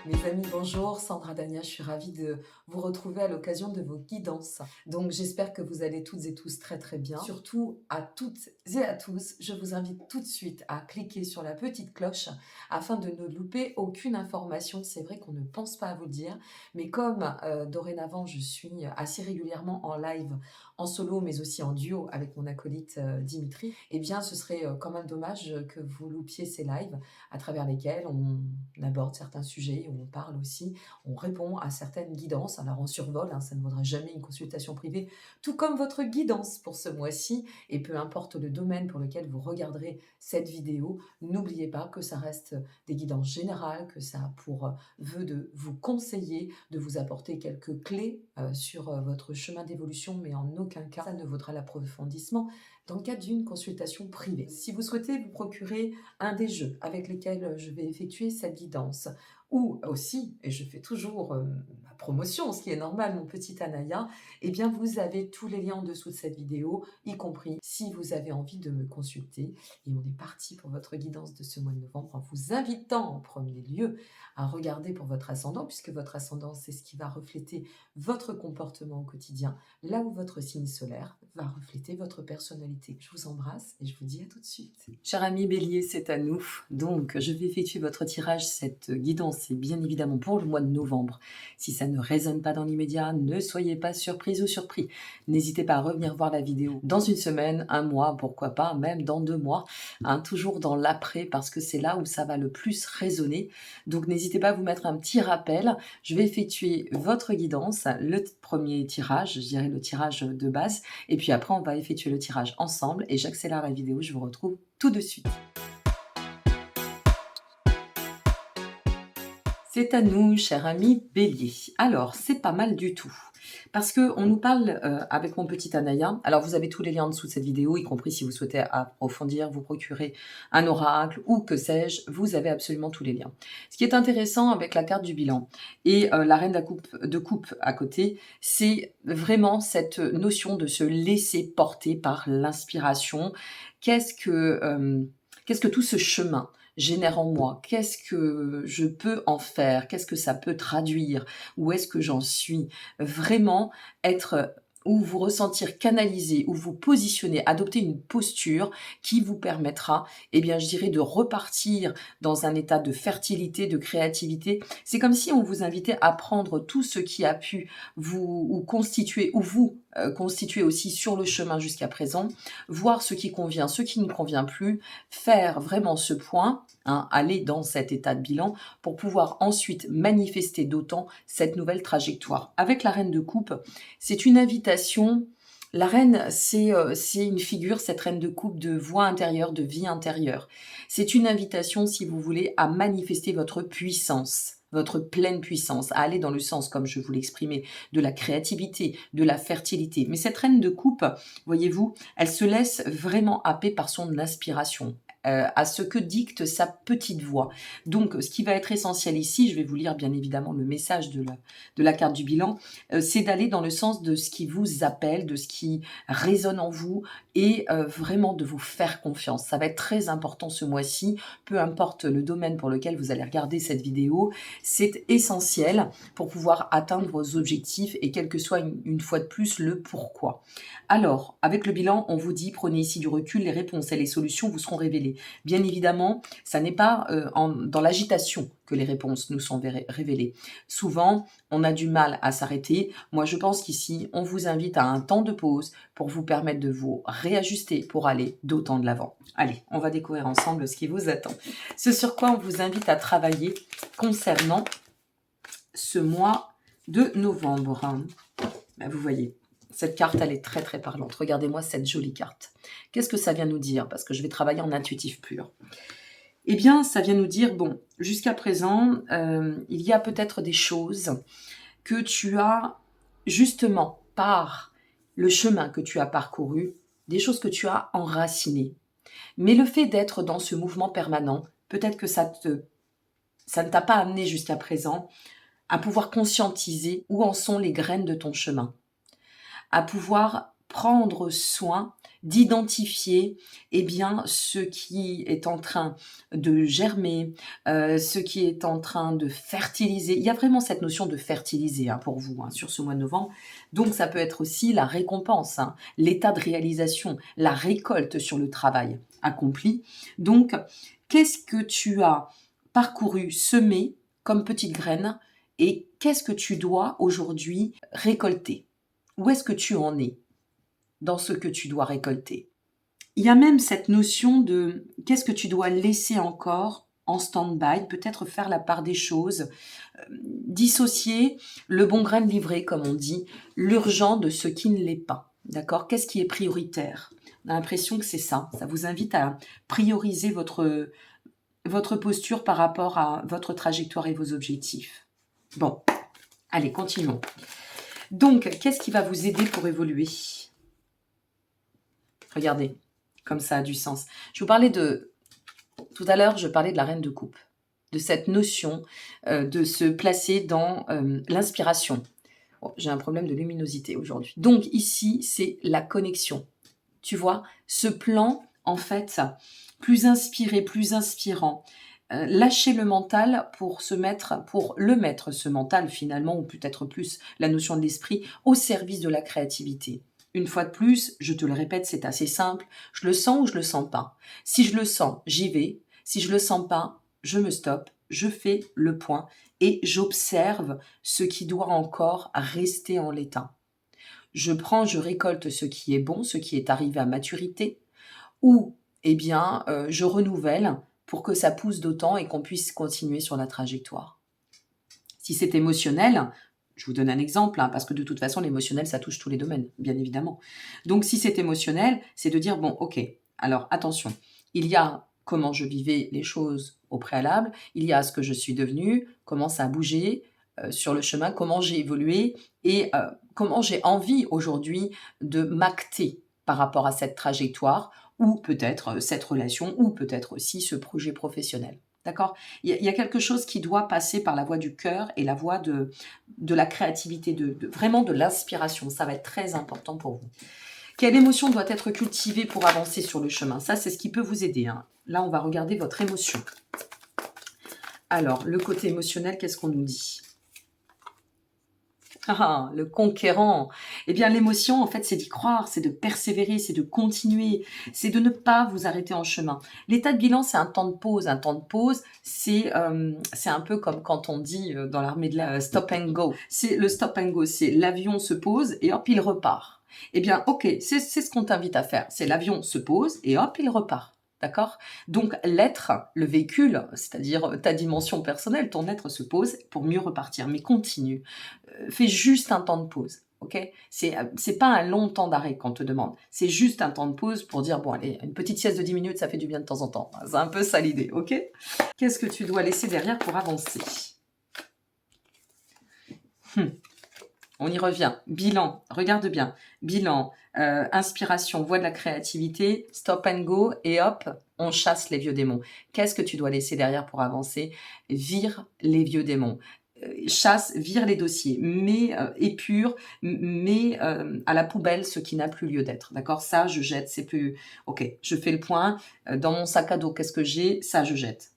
Mes amis, bonjour, Sandra Dania, je suis ravie de vous retrouver à l'occasion de vos guidances. Donc j'espère que vous allez toutes et tous très très bien. Surtout à toutes et à tous, je vous invite tout de suite à cliquer sur la petite cloche afin de ne louper aucune information. C'est vrai qu'on ne pense pas à vous le dire, mais comme dorénavant je suis assez régulièrement en live, en solo, mais aussi en duo avec mon acolyte Dimitri, eh bien ce serait quand même dommage que vous loupiez ces lives à travers lesquels on aborde certains sujets, où on parle aussi, on répond à certaines guidances. Alors on survole, ça ne vaudra jamais une consultation privée, tout comme votre guidance pour ce mois-ci. Et peu importe le domaine pour lequel vous regarderez cette vidéo, n'oubliez pas que ça reste des guidances générales, que ça a pour vœu de vous conseiller, de vous apporter quelques clés sur votre chemin d'évolution, mais en aucun cas ça ne vaudra l'approfondissement dans le cadre d'une consultation privée. Si vous souhaitez vous procurer un des jeux avec lesquels je vais effectuer cette guidance, ou aussi, et je fais toujours ma promotion, ce qui est normal, mon petit Anaya, eh bien vous avez tous les liens en dessous de cette vidéo, y compris si vous avez envie de me consulter. Et on est parti pour votre guidance de ce mois de novembre en vous invitant en premier lieu à regarder pour votre ascendant, puisque votre ascendant, c'est ce qui va refléter votre comportement au quotidien, là où votre signe solaire va refléter votre personnalité. Je vous embrasse et je vous dis à tout de suite. Cher ami Bélier, c'est à nous. Donc, je vais effectuer votre tirage. Cette guidance est bien évidemment pour le mois de novembre. Si ça ne résonne pas dans l'immédiat, ne soyez pas surprise ou surpris. N'hésitez pas à revenir voir la vidéo dans une semaine, un mois, pourquoi pas, même dans 2 mois, toujours dans l'après, parce que c'est là où ça va le plus résonner. Donc, n'hésitez pas à vous mettre un petit rappel. Je vais effectuer votre guidance, le premier tirage, je dirais le tirage de base, et puis après, on va effectuer le tirage ensemble, et j'accélère la vidéo, je vous retrouve tout de suite. C'est à nous, cher ami Bélier. Alors, c'est pas mal du tout. Parce qu'on nous parle avec mon petit Anaya. Alors, vous avez tous les liens en dessous de cette vidéo, y compris si vous souhaitez approfondir, vous procurer un oracle ou que sais-je, vous avez absolument tous les liens. Ce qui est intéressant avec la carte du bilan et la reine de coupe à côté, c'est vraiment cette notion de se laisser porter par l'inspiration. Qu'est-ce que tout ce chemin génère en moi? Qu'est-ce que je peux en faire? Qu'est-ce que ça peut traduire? Où est-ce que j'en suis? Vraiment être ou vous ressentir canalisé, ou vous positionner, adopter une posture qui vous permettra, eh bien, je dirais, de repartir dans un état de fertilité, de créativité. C'est comme si on vous invitait à prendre tout ce qui a pu vous constituer, ou vous constituer aussi sur le chemin jusqu'à présent, voir ce qui convient, ce qui ne convient plus, faire vraiment ce point, aller dans cet état de bilan pour pouvoir ensuite manifester d'autant cette nouvelle trajectoire. Avec la reine de coupe, c'est une invitation. La reine, c'est une figure, cette reine de coupe, de voix intérieure, de vie intérieure. C'est une invitation, si vous voulez, à manifester votre puissance, votre pleine puissance, à aller dans le sens, comme je vous l'exprimais, de la créativité, de la fertilité. Mais cette reine de coupe, voyez-vous, elle se laisse vraiment happer par son aspiration, à ce que dicte sa petite voix. Donc, ce qui va être essentiel ici, je vais vous lire bien évidemment le message de la carte du bilan, c'est d'aller dans le sens de ce qui vous appelle, de ce qui résonne en vous, et vraiment de vous faire confiance. Ça va être très important ce mois-ci, peu importe le domaine pour lequel vous allez regarder cette vidéo, c'est essentiel pour pouvoir atteindre vos objectifs, et quel que soit une fois de plus le pourquoi. Alors, avec le bilan, on vous dit, prenez ici du recul, les réponses et les solutions vous seront révélées. Bien évidemment, ça n'est pas dans l'agitation que les réponses nous sont révélées. Souvent, on a du mal à s'arrêter. Moi, je pense qu'ici, on vous invite à un temps de pause pour vous permettre de vous réajuster pour aller d'autant de l'avant. Allez, on va découvrir ensemble ce qui vous attend. Ce sur quoi on vous invite à travailler concernant ce mois de novembre. Ben, vous voyez, cette carte, elle est très très parlante. Regardez-moi cette jolie carte. Qu'est-ce que ça vient nous dire? Parce que je vais travailler en intuitif pur. Eh bien, ça vient nous dire, bon, jusqu'à présent, il y a peut-être des choses que tu as, justement, par le chemin que tu as parcouru, des choses que tu as enracinées. Mais le fait d'être dans ce mouvement permanent, peut-être que ça ne t'a pas amené jusqu'à présent à pouvoir conscientiser où en sont les graines de ton chemin, à pouvoir prendre soin d'identifier eh bien, ce qui est en train de germer, ce qui est en train de fertiliser. Il y a vraiment cette notion de fertiliser hein, pour vous hein, sur ce mois de novembre. Donc ça peut être aussi la récompense, hein, l'état de réalisation, la récolte sur le travail accompli. Donc, qu'est-ce que tu as parcouru, semé comme petite graine et qu'est-ce que tu dois aujourd'hui récolter? Où est-ce que tu en es dans ce que tu dois récolter? Il y a même cette notion de qu'est-ce que tu dois laisser encore en stand-by, peut-être faire la part des choses, dissocier le bon grain de livret, comme on dit, l'urgent de ce qui ne l'est pas. D'accord? Qu'est-ce qui est prioritaire? On a l'impression que c'est ça. Ça vous invite à prioriser votre posture par rapport à votre trajectoire et vos objectifs. Bon, allez, continuons. Donc, qu'est-ce qui va vous aider pour évoluer? Regardez, comme ça a du sens. Je vous parlais de... Tout à l'heure, je parlais de la reine de coupe, de cette notion de se placer dans l'inspiration. Bon, j'ai un problème de luminosité aujourd'hui. Donc ici, c'est la connexion. Tu vois, ce plan, en fait, plus inspiré, plus inspirant. Lâcher le mental pour le mettre, ce mental finalement, ou peut-être plus la notion de l'esprit, au service de la créativité. Une fois de plus, je te le répète, c'est assez simple. Je le sens ou je le sens pas. Si je le sens, j'y vais. Si je le sens pas, je me stoppe, je fais le point et j'observe ce qui doit encore rester en l'état. Je prends, je récolte ce qui est bon, ce qui est arrivé à maturité, ou eh bien, je renouvelle pour que ça pousse d'autant et qu'on puisse continuer sur la trajectoire. Si c'est émotionnel, je vous donne un exemple, hein, parce que de toute façon, l'émotionnel, ça touche tous les domaines, bien évidemment. Donc, si c'est émotionnel, c'est de dire, bon, ok, alors attention, il y a comment je vivais les choses au préalable, il y a ce que je suis devenue, comment ça a bougé sur le chemin, comment j'ai évolué et comment j'ai envie aujourd'hui de m'acter par rapport à cette trajectoire ou peut-être cette relation ou peut-être aussi ce projet professionnel. D'accord? Il y a quelque chose qui doit passer par la voie du cœur et la voie de la créativité, vraiment de l'inspiration. Ça va être très important pour vous. Quelle émotion doit être cultivée pour avancer sur le chemin? Ça, c'est ce qui peut vous aider. Hein. Là, on va regarder votre émotion. Alors, le côté émotionnel, qu'est-ce qu'on nous dit? Ah, le conquérant. Eh bien, l'émotion, en fait, c'est d'y croire, c'est de persévérer, c'est de continuer, c'est de ne pas vous arrêter en chemin. L'état de bilan, c'est un temps de pause. Un temps de pause, c'est un peu comme quand on dit dans l'armée de la stop and go. C'est le stop and go, c'est l'avion se pose et hop, il repart. Eh bien, ok, c'est ce qu'on t'invite à faire. C'est l'avion se pose et hop, il repart. D'accord? Donc, l'être, le véhicule, c'est-à-dire ta dimension personnelle, ton être se pose pour mieux repartir, mais continue. Fais juste un temps de pause, ok? C'est pas un long temps d'arrêt qu'on te demande. C'est juste un temps de pause pour dire, bon, allez, une petite sieste de 10 minutes, ça fait du bien de temps en temps. C'est un peu ça l'idée, ok? Qu'est-ce que tu dois laisser derrière pour avancer? On y revient. Bilan, regarde bien. Bilan, inspiration, voie de la créativité, stop and go, et hop, on chasse les vieux démons. Qu'est-ce que tu dois laisser derrière pour avancer? Vire les vieux démons. Chasse, vire les dossiers, épure, mets à la poubelle ce qui n'a plus lieu d'être. D'accord? Ça, je jette, c'est plus... Ok, je fais le point. Dans mon sac à dos, qu'est-ce que j'ai? Ça, je jette.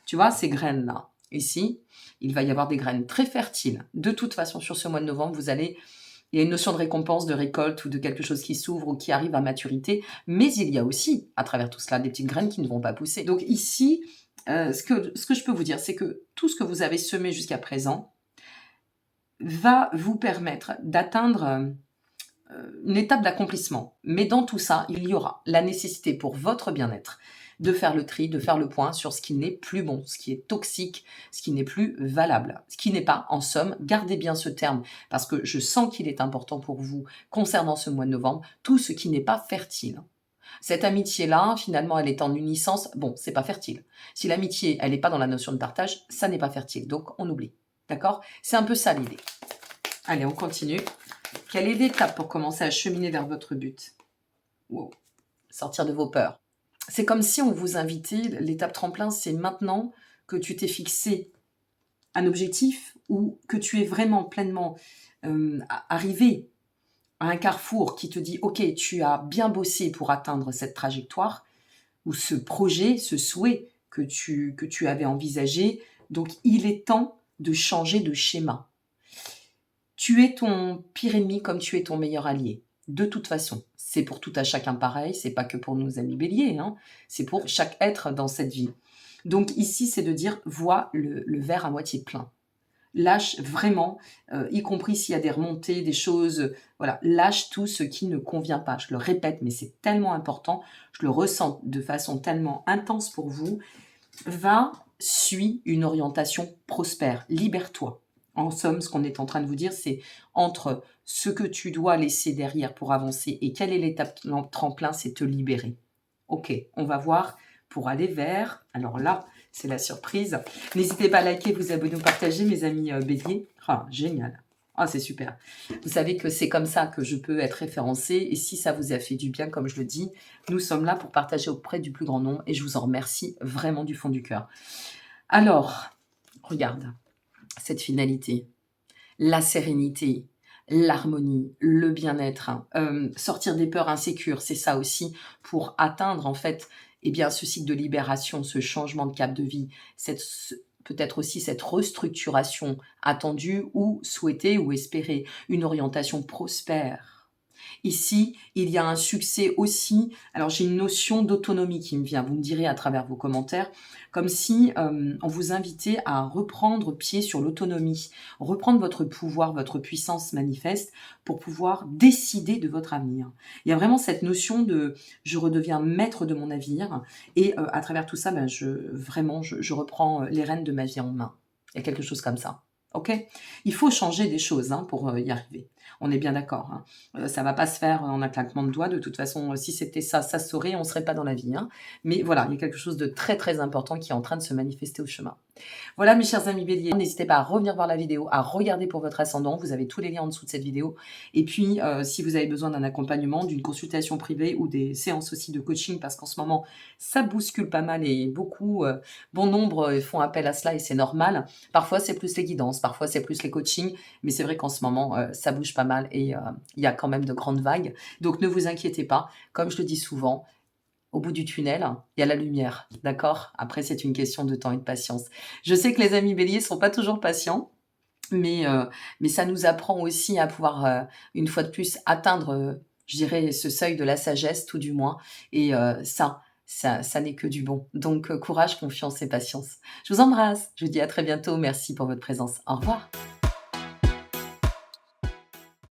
Tu vois, ces graines-là, ici, il va y avoir des graines très fertiles. De toute façon, sur ce mois de novembre, il y a une notion de récompense, de récolte ou de quelque chose qui s'ouvre ou qui arrive à maturité. Mais il y a aussi, à travers tout cela, des petites graines qui ne vont pas pousser. Donc ici, ce que je peux vous dire, c'est que tout ce que vous avez semé jusqu'à présent va vous permettre d'atteindre une étape d'accomplissement. Mais dans tout ça, il y aura la nécessité pour votre bien-être de faire le tri, de faire le point sur ce qui n'est plus bon, ce qui est toxique, ce qui n'est plus valable, ce qui n'est pas, en somme, gardez bien ce terme, parce que je sens qu'il est important pour vous concernant ce mois de novembre, tout ce qui n'est pas fertile. Cette amitié-là, finalement, elle est en unissance, bon, c'est pas fertile. Si l'amitié, elle n'est pas dans la notion de partage, ça n'est pas fertile, donc on oublie. D'accord? C'est un peu ça l'idée. Allez, on continue. Quelle est l'étape pour commencer à cheminer vers votre but? Wow. Sortir de vos peurs. C'est comme si on vous invitait, l'étape tremplin, c'est maintenant que tu t'es fixé un objectif ou que tu es vraiment pleinement arrivé à un carrefour qui te dit: «OK, tu as bien bossé pour atteindre cette trajectoire ou ce projet, ce souhait que tu avais envisagé, donc il est temps de changer de schéma». Tu es ton pire ennemi comme tu es ton meilleur allié. De toute façon, c'est pour tout à chacun pareil, c'est pas que pour nos amis béliers, hein, c'est pour chaque être dans cette vie. Donc ici, c'est de dire: «Vois le verre à moitié plein». Lâche vraiment, y compris s'il y a des remontées, des choses, voilà, lâche tout ce qui ne convient pas. Je le répète, mais c'est tellement important, je le ressens de façon tellement intense pour vous. Va, suis une orientation prospère, libère-toi. En somme, ce qu'on est en train de vous dire, c'est entre ce que tu dois laisser derrière pour avancer et quelle est l'étape tremplin, c'est te libérer. OK, on va voir pour aller vers, alors là, c'est la surprise. N'hésitez pas à liker, vous abonner ou partager, mes amis béliers. Ah, génial. Ah, c'est super. Vous savez que c'est comme ça que je peux être référencée. Et si ça vous a fait du bien, comme je le dis, nous sommes là pour partager auprès du plus grand nombre. Et je vous en remercie vraiment du fond du cœur. Alors, regarde, cette finalité, la sérénité, l'harmonie, le bien-être, hein, sortir des peurs insécures, c'est ça aussi pour atteindre en fait, eh bien, ce cycle de libération, ce changement de cap de vie, peut-être aussi cette restructuration attendue ou souhaitée ou espérée, une orientation prospère. Ici, il y a un succès aussi. Alors, j'ai une notion d'autonomie qui me vient. Vous me direz à travers vos commentaires, comme si on vous invitait à reprendre pied sur l'autonomie, reprendre votre pouvoir, votre puissance manifeste pour pouvoir décider de votre avenir. Il y a vraiment cette notion de je redeviens maître de mon avenir et à travers tout ça, ben, je reprends les rênes de ma vie en main. Il y a quelque chose comme ça. Ok. Il faut changer des choses pour y arriver. On est bien d'accord, hein. Ça va pas se faire en un claquement de doigts. De toute façon, si c'était ça, ça se saurait, on serait pas dans la vie, hein. Mais voilà, il y a quelque chose de très, très important qui est en train de se manifester au chemin. Voilà mes chers amis béliers, n'hésitez pas à revenir voir la vidéo, à regarder pour votre ascendant, vous avez tous les liens en dessous de cette vidéo. Et puis, si vous avez besoin d'un accompagnement, d'une consultation privée ou des séances aussi de coaching, parce qu'en ce moment, ça bouscule pas mal et beaucoup, bon nombre font appel à cela et c'est normal. Parfois, c'est plus les guidances, parfois, c'est plus les coachings, mais c'est vrai qu'en ce moment, ça bouge pas mal et il y a quand même de grandes vagues. Donc, ne vous inquiétez pas, comme je le dis souvent, au bout du tunnel, il y a la lumière, d'accord? Après, c'est une question de temps et de patience. Je sais que les amis béliers sont pas toujours patients, mais ça nous apprend aussi à pouvoir, une fois de plus, atteindre, je dirais, ce seuil de la sagesse, tout du moins. Et ça n'est que du bon. Donc, courage, confiance et patience. Je vous embrasse. Je vous dis à très bientôt. Merci pour votre présence. Au revoir.